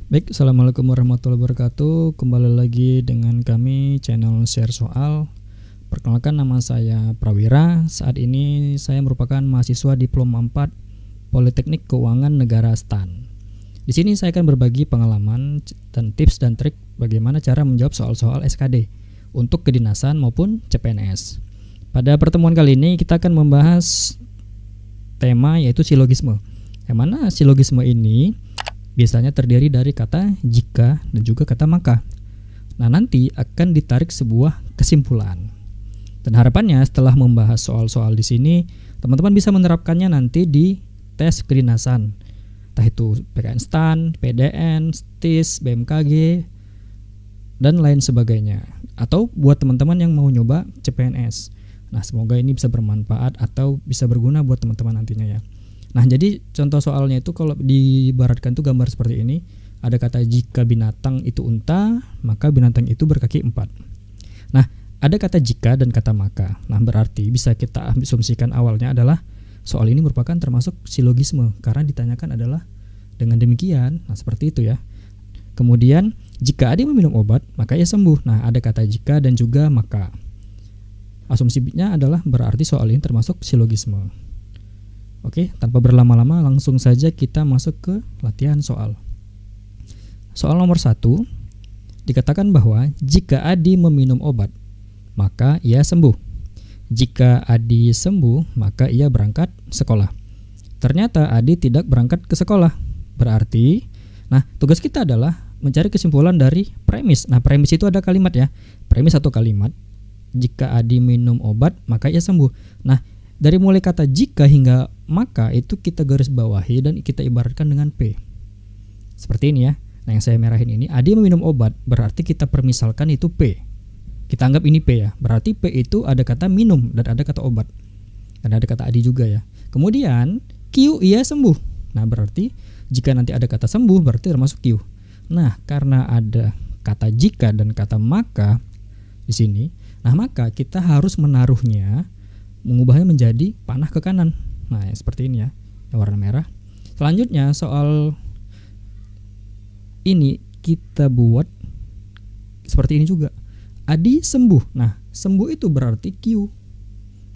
Baik, Assalamualaikum warahmatullahi wabarakatuh. Kembali lagi dengan kami channel Share Soal. Perkenalkan, nama saya Prawira. Saat ini saya merupakan mahasiswa Diploma 4 Politeknik Keuangan Negara STAN. Di sini saya akan berbagi pengalaman dan tips dan trik bagaimana cara menjawab soal-soal SKD untuk kedinasan maupun CPNS. Pada pertemuan kali ini kita akan membahas tema yaitu silogisme. Yang mana silogisme ini biasanya terdiri dari kata jika dan juga kata maka. Nah, nanti akan ditarik sebuah kesimpulan. Dan harapannya setelah membahas soal-soal di sini, teman-teman bisa menerapkannya nanti di tes kedinasan. Entah itu PKN STAN, PDN, STIS, BMKG, dan lain sebagainya. Atau buat teman-teman yang mau nyoba CPNS. Nah, semoga ini bisa bermanfaat atau bisa berguna buat teman-teman nantinya ya. Nah, jadi contoh soalnya itu kalau diibaratkan tuh gambar seperti ini. Ada kata jika binatang itu unta, maka binatang itu berkaki 4. Nah, ada kata jika dan kata maka. Nah, berarti bisa kita asumsikan awalnya adalah soal ini merupakan termasuk silogisme karena ditanyakan adalah dengan demikian. Nah, seperti itu ya. Kemudian, jika ada yang meminum obat, maka ia sembuh. Nah, ada kata jika dan juga maka. Asumsinya adalah berarti soal ini termasuk silogisme. Oke, tanpa berlama-lama langsung saja kita masuk ke latihan soal. Soal nomor 1, dikatakan bahwa jika Adi meminum obat, maka ia sembuh. Jika Adi sembuh, maka ia berangkat sekolah. Ternyata Adi tidak berangkat ke sekolah. Berarti, nah tugas kita adalah mencari kesimpulan dari premis. Nah, premis itu ada kalimat ya. Premis atau kalimat, jika Adi minum obat, maka ia sembuh. Nah, dari mulai kata jika hingga maka itu kita garis bawahi dan kita ibaratkan dengan P. Seperti ini ya. Nah, yang saya merahin ini, Adi meminum obat, berarti kita permisalkan itu P. Kita anggap ini P ya. Berarti P itu ada kata minum dan ada kata obat. Dan ada kata Adi juga ya. Kemudian Q ia sembuh. Nah, berarti jika nanti ada kata sembuh berarti termasuk Q. Nah, karena ada kata jika dan kata maka di sini, nah maka kita harus menaruhnya, mengubahnya menjadi panah ke kanan. Nah, seperti ini ya, yang warna merah. Selanjutnya soal ini kita buat seperti ini juga. Adi sembuh. Nah, sembuh itu berarti Q.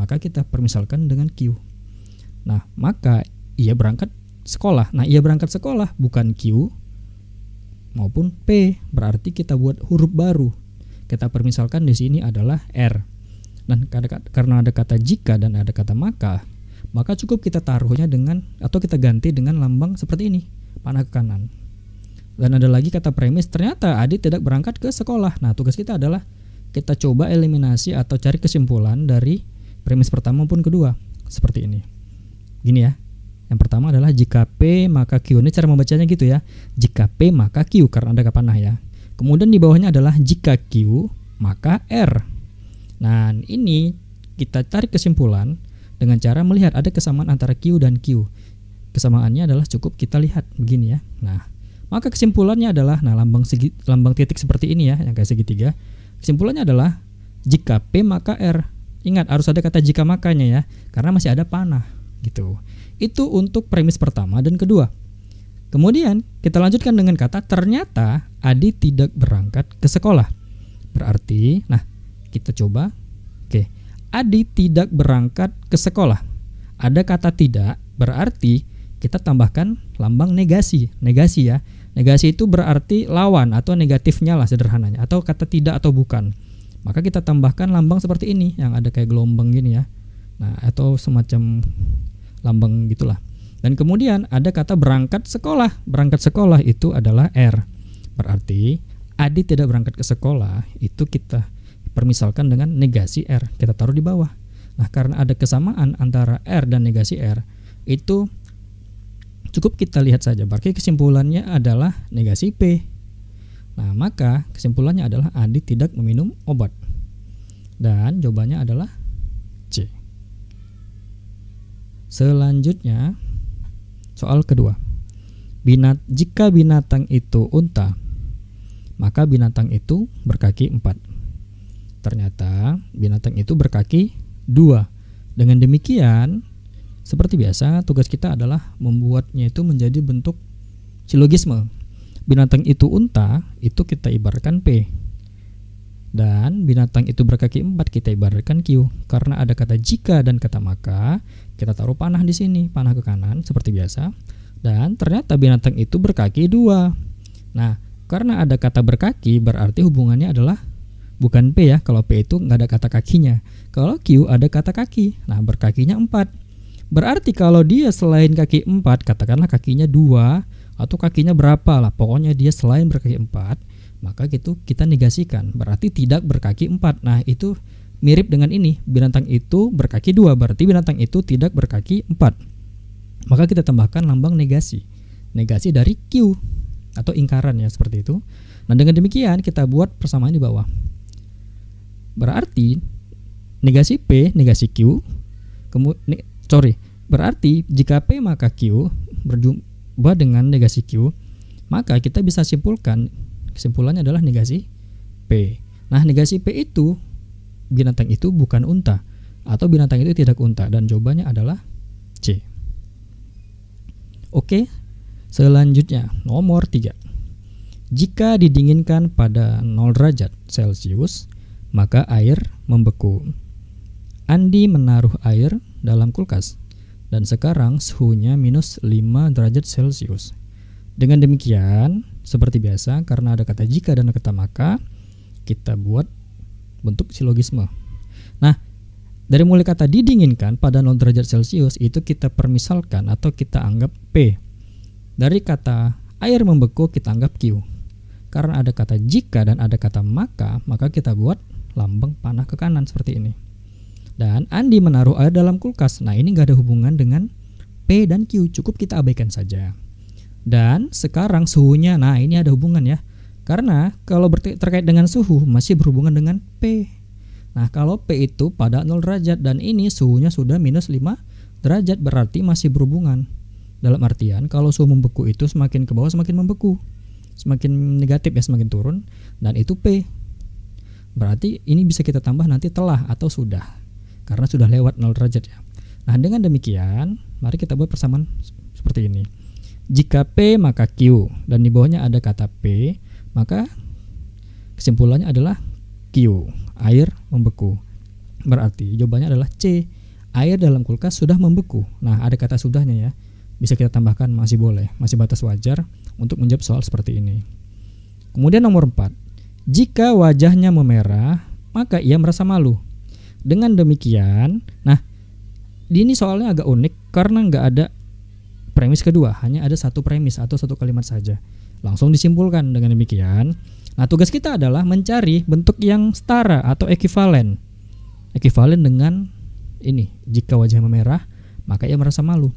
Maka kita permisalkan dengan Q. Nah, maka ia berangkat sekolah. Nah, ia berangkat sekolah bukan Q maupun P. Berarti kita buat huruf baru. Kita permisalkan di sini adalah R. Dan karena ada kata jika dan ada kata maka cukup kita taruhnya dengan atau kita ganti dengan lambang seperti ini, panah ke kanan. Dan ada lagi kata premis, ternyata Adi tidak berangkat ke sekolah. Nah, tugas kita adalah kita coba eliminasi atau cari kesimpulan dari premis pertama maupun kedua. Seperti ini. Gini ya. Yang pertama adalah jika P maka Q. Ini cara membacanya gitu ya. Jika P maka Q karena ada panah ya. Kemudian di bawahnya adalah jika Q maka R. Nah, ini kita tarik kesimpulan dengan cara melihat ada kesamaan antara Q dan Q. Kesamaannya adalah cukup kita lihat begini ya. Nah, maka kesimpulannya adalah lambang titik seperti ini ya, yang kayak segitiga. Kesimpulannya adalah jika P maka R. Ingat harus ada kata jika makanya ya, karena masih ada panah gitu. Itu untuk premis pertama dan kedua. Kemudian kita lanjutkan dengan kata ternyata Adi tidak berangkat ke sekolah. Berarti, nah kita coba. Oke. Adi tidak berangkat ke sekolah. Ada kata tidak, berarti kita tambahkan lambang negasi. Negasi ya. Negasi itu berarti lawan atau negatifnya lah sederhananya, atau kata tidak atau bukan. Maka kita tambahkan lambang seperti ini yang ada kayak gelombang gini ya. Nah, atau semacam lambang gitulah. Dan kemudian ada kata berangkat sekolah. Berangkat sekolah itu adalah R. Berarti Adi tidak berangkat ke sekolah itu kita permisalkan dengan negasi R, kita taruh di bawah. Nah, karena ada kesamaan antara R dan negasi R, itu cukup kita lihat saja. Berarti kesimpulannya adalah negasi P. Nah, maka kesimpulannya adalah Adi tidak meminum obat. Dan jawabannya adalah C. Selanjutnya, soal kedua. Jika binatang itu unta, maka binatang itu berkaki 4. Ternyata binatang itu berkaki 2. Dengan demikian, seperti biasa, tugas kita adalah membuatnya itu menjadi bentuk silogisme. binatang itu unta, itu kita ibaratkan P. Dan binatang itu berkaki 4 kita ibaratkan Q. Karena ada kata jika dan kata maka, kita taruh panah di sini, panah ke kanan seperti biasa. Dan ternyata binatang itu berkaki 2. Nah, karena ada kata berkaki berarti hubungannya adalah bukan P ya. Kalau P itu nggak ada kata kakinya. Kalau Q ada kata kaki. Nah, berkakinya 4. Berarti kalau dia selain kaki 4, katakanlah kakinya 2 atau kakinya berapa lah, pokoknya dia selain berkaki 4, maka gitu kita negasikan, berarti tidak berkaki 4. Nah, itu mirip dengan ini, binatang itu berkaki 2, berarti binatang itu tidak berkaki 4. Maka kita tambahkan lambang negasi. Negasi dari Q atau ingkaran ya, seperti itu. Nah, dengan demikian kita buat persamaan di bawah. Berarti negasi P, negasi Q, berarti jika P maka Q berjumpa dengan negasi Q, maka kita bisa simpulkan kesimpulannya adalah negasi P. Nah, negasi P itu binatang itu bukan unta atau binatang itu tidak unta, dan jawabannya adalah C. Oke, selanjutnya nomor 3. Jika didinginkan pada 0 derajat Celcius, maka air membeku. Andi menaruh air dalam kulkas dan sekarang suhunya minus 5 derajat Celcius. Dengan demikian, seperti biasa, karena ada kata jika dan kata maka, kita buat bentuk silogisme. Nah, dari mulai kata didinginkan pada 0 derajat Celcius itu kita permisalkan atau kita anggap P. Dari kata air membeku kita anggap Q. Karena ada kata jika dan ada kata maka kita buat lambang panah ke kanan seperti ini. Dan Andi menaruh air dalam kulkas. Nah, ini nggak ada hubungan dengan P dan Q, cukup kita abaikan saja. Dan sekarang suhunya, nah ini ada hubungan ya. Karena kalau terkait dengan suhu masih berhubungan dengan P. Nah, kalau P itu pada 0 derajat dan ini suhunya sudah minus 5 derajat, berarti masih berhubungan. Dalam artian kalau suhu membeku itu semakin ke bawah semakin membeku. Semakin negatif ya, semakin turun, dan itu P. Berarti ini bisa kita tambah nanti telah atau sudah. Karena sudah lewat 0 derajat ya. Nah, dengan demikian mari kita buat persamaan seperti ini. Jika P maka Q, dan di bawahnya ada kata P, maka kesimpulannya adalah Q, air membeku. Berarti jawabannya adalah C, air dalam kulkas sudah membeku. Nah, ada kata sudahnya ya, bisa kita tambahkan, masih boleh, masih batas wajar untuk menjawab soal seperti ini. Kemudian nomor 4, jika wajahnya memerah maka ia merasa malu. Dengan demikian, nah ini soalnya agak unik karena nggak ada premis kedua, hanya ada satu premis atau satu kalimat saja. Langsung disimpulkan dengan demikian. Nah, tugas kita adalah mencari bentuk yang setara atau ekivalen. Ekivalen dengan ini, jika wajah memerah, maka ia merasa malu.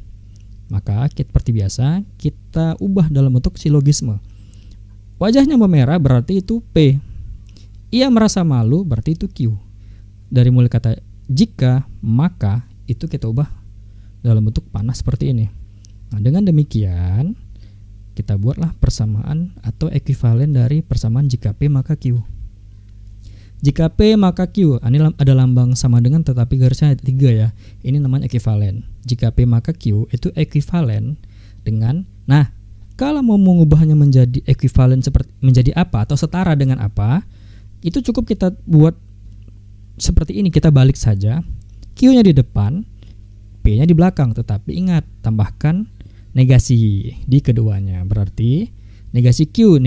Maka seperti biasa, kita ubah dalam bentuk silogisme. Wajahnya memerah berarti itu P. Ia merasa malu berarti itu Q. Dari mulai kata jika, maka, itu kita ubah dalam bentuk panah seperti ini. Nah, dengan demikian kita buatlah persamaan atau ekivalen dari persamaan jika P maka Q. Jika P maka Q, ini ada lambang sama dengan tetapi garisnya ada 3 ya. Ini namanya ekivalen. Jika P maka Q itu ekivalen dengan, nah kalau mau mengubahnya menjadi ekivalen seperti menjadi apa atau setara dengan apa, itu cukup kita buat seperti ini, kita balik saja. Q-nya di depan, P-nya di belakang, tetapi ingat tambahkan negasi di keduanya. Berarti negasi Q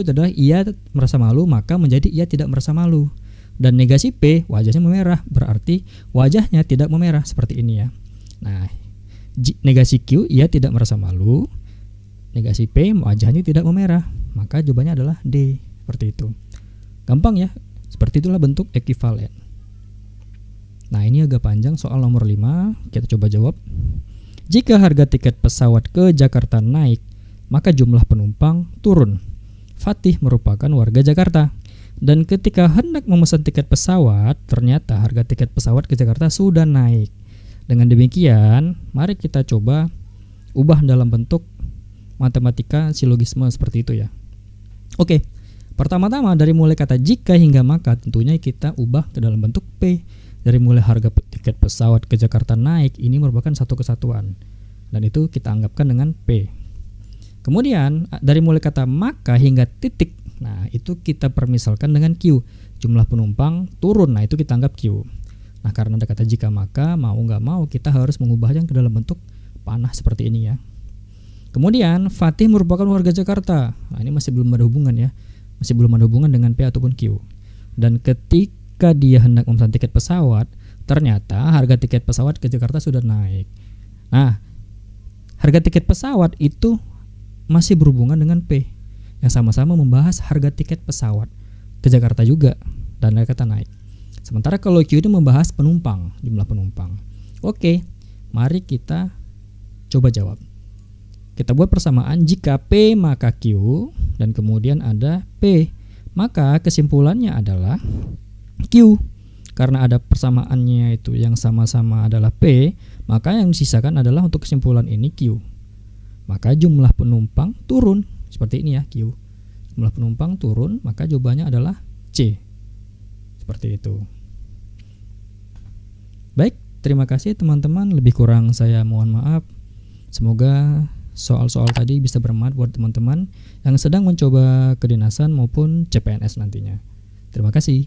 adalah ia merasa malu maka menjadi ia tidak merasa malu. Dan negasi P, wajahnya memerah, berarti wajahnya tidak memerah seperti ini ya. Nah, negasi Q ia tidak merasa malu, negasi P wajahnya tidak memerah, maka jawabannya adalah D. Seperti itu. Gampang ya. Seperti itulah bentuk ekivalen. Nah, ini agak panjang soal nomor 5, kita coba jawab. Jika harga tiket pesawat ke Jakarta naik, maka jumlah penumpang turun. Fatih merupakan warga Jakarta, dan ketika hendak memesan tiket pesawat, ternyata harga tiket pesawat ke Jakarta sudah naik. Dengan demikian, mari kita coba ubah dalam bentuk matematika silogisme seperti itu ya. Oke, pertama-tama dari mulai kata jika hingga maka tentunya kita ubah ke dalam bentuk P. Dari mulai harga tiket pesawat ke Jakarta naik, ini merupakan satu kesatuan, dan itu kita anggapkan dengan P. Kemudian dari mulai kata maka hingga titik, nah itu kita permisalkan dengan Q, jumlah penumpang turun, nah itu kita anggap Q. Nah karena ada kata jika maka, mau nggak mau kita harus mengubahnya ke dalam bentuk panah seperti ini ya. Kemudian Fatih merupakan warga Jakarta, nah ini masih belum ada hubungan ya, masih belum ada hubungan dengan P ataupun Q. Dan ketika dia hendak memesan tiket pesawat, ternyata harga tiket pesawat ke Jakarta sudah naik. Nah harga tiket pesawat itu masih berhubungan dengan P yang sama-sama membahas harga tiket pesawat ke Jakarta juga dan ada kata naik. Sementara kalau Q ini membahas penumpang, jumlah penumpang. Oke, mari kita coba jawab. Kita buat persamaan jika P maka Q dan kemudian ada P, maka kesimpulannya adalah Q. Karena ada persamaannya itu yang sama-sama adalah P, maka yang disisakan adalah untuk kesimpulan ini Q. Maka jumlah penumpang turun seperti ini ya, Q. Jumlah penumpang turun, maka jawabannya adalah C. Seperti itu. Baik, terima kasih teman-teman. Lebih kurang saya mohon maaf. Semoga soal-soal tadi bisa bermanfaat buat teman-teman yang sedang mencoba kedinasan maupun CPNS nantinya. Terima kasih.